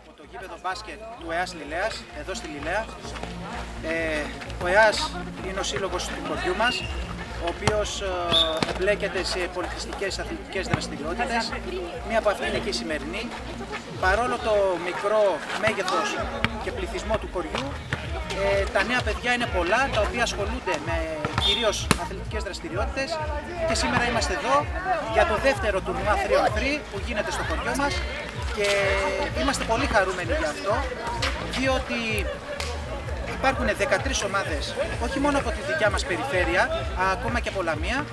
Από το γήπεδο μπάσκετ του ΕΑΣ Λιλέας, εδώ στη Λιλέα. Ο ΕΑΣ είναι ο σύλλογος του χωριού μας, ο οποίος εμπλέκεται σε πολιτιστικές αθλητικές δραστηριότητες. Μία από αυτές είναι και η σημερινή. Παρόλο το μικρό μέγεθος και πληθυσμό του χωριού, τα νέα παιδιά είναι πολλά, τα οποία ασχολούνται με κυρίως αθλητικές δραστηριότητες, και σήμερα είμαστε εδώ για το δεύτερο τουρνουά 3on3 που γίνεται στο χωριό μας και είμαστε πολύ χαρούμενοι γι' αυτό, διότι υπάρχουν 13 ομάδες, όχι μόνο από τη δικιά μας περιφέρεια, ακόμα και από Λαμία,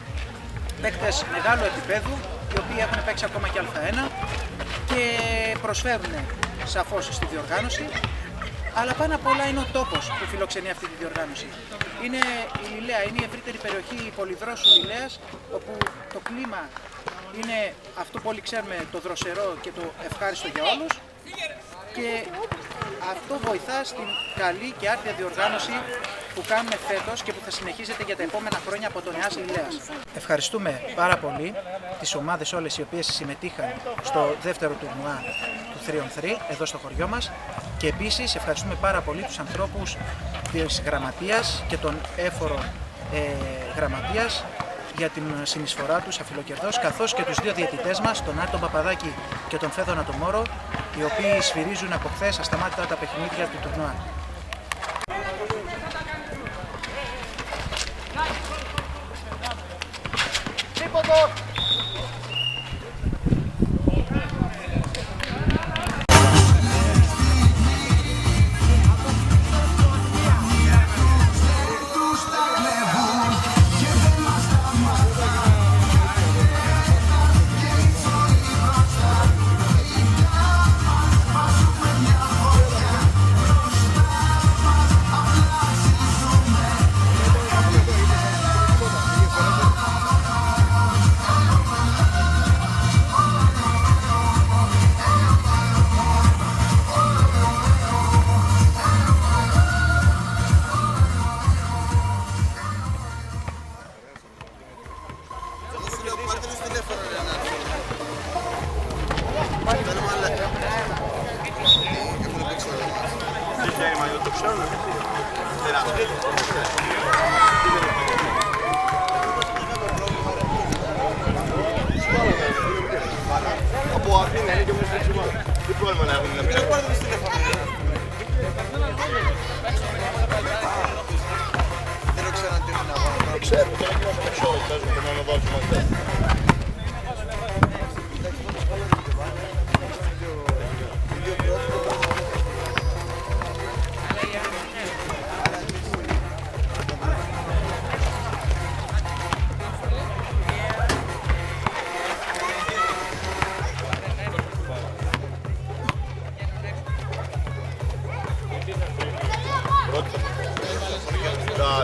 παίκτες μεγάλου επίπεδου, οι οποίοι έχουν παίξει ακόμα και Α1 και προσφέρουν σαφώς στη διοργάνωση. Αλλά πάνω απ' όλα είναι ο τόπος που φιλοξενεί αυτή τη διοργάνωση. Είναι η Λιλέα, είναι η ευρύτερη περιοχή πολυδρόσου Λιλέας, όπου το κλίμα είναι αυτό που όλοι ξέρουμε, το δροσερό και το ευχάριστο για όλους, και αυτό βοηθά στην καλή και άρτια διοργάνωση που κάνουμε φέτος και που θα συνεχίζεται για τα επόμενα χρόνια από τον ΕΑΣ Λιλέας. Ευχαριστούμε πάρα πολύ τις ομάδες όλες οι οποίες συμμετείχαν στο δεύτερο τουρνουά του 3on3 εδώ στο χωριό μας, και επίσης ευχαριστούμε πάρα πολύ τους ανθρώπους της γραμματείας και των έφορων γραμματείας για την συνεισφορά τους αφιλοκερδώς, καθώς και τους δύο διαιτητές μας, τον Άρη Παπαδάκη και τον Φέδωνα τον Μόρο, οι οποίοι σφυρίζουν από χθες ασταμάτητα τα παιχνίδια του τουρνουά.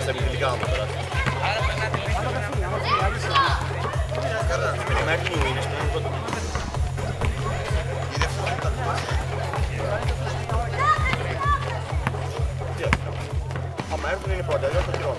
Στα επιτελικά μου τώρα. Άμα έρθουν είναι πρώτα, δεν το τρώνε.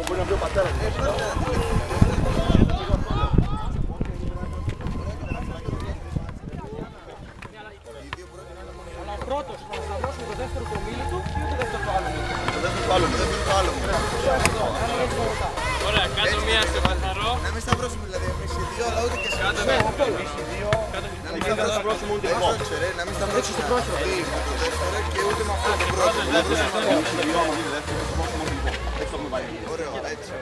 Μπορεί να βρει ο πατέρας. Ο πρώτος θα δώσουμε το δεύτερο του ομίλου του ή το δεύτερο του άλλου. Το δεύτερο του άλλου. Ωραία, κάτω μία στο καθαρό. Να μην σταυρώσουμε δηλαδή εμείς οι δύο, αλλά ούτε και σε Κάτω μία. να μην σταυρώσουμε ούτε το δεύτερο, να μην σταυρώσουμε το δεύτερο και ούτε με αυτό το πρώτο. Ωραίο, έτσι.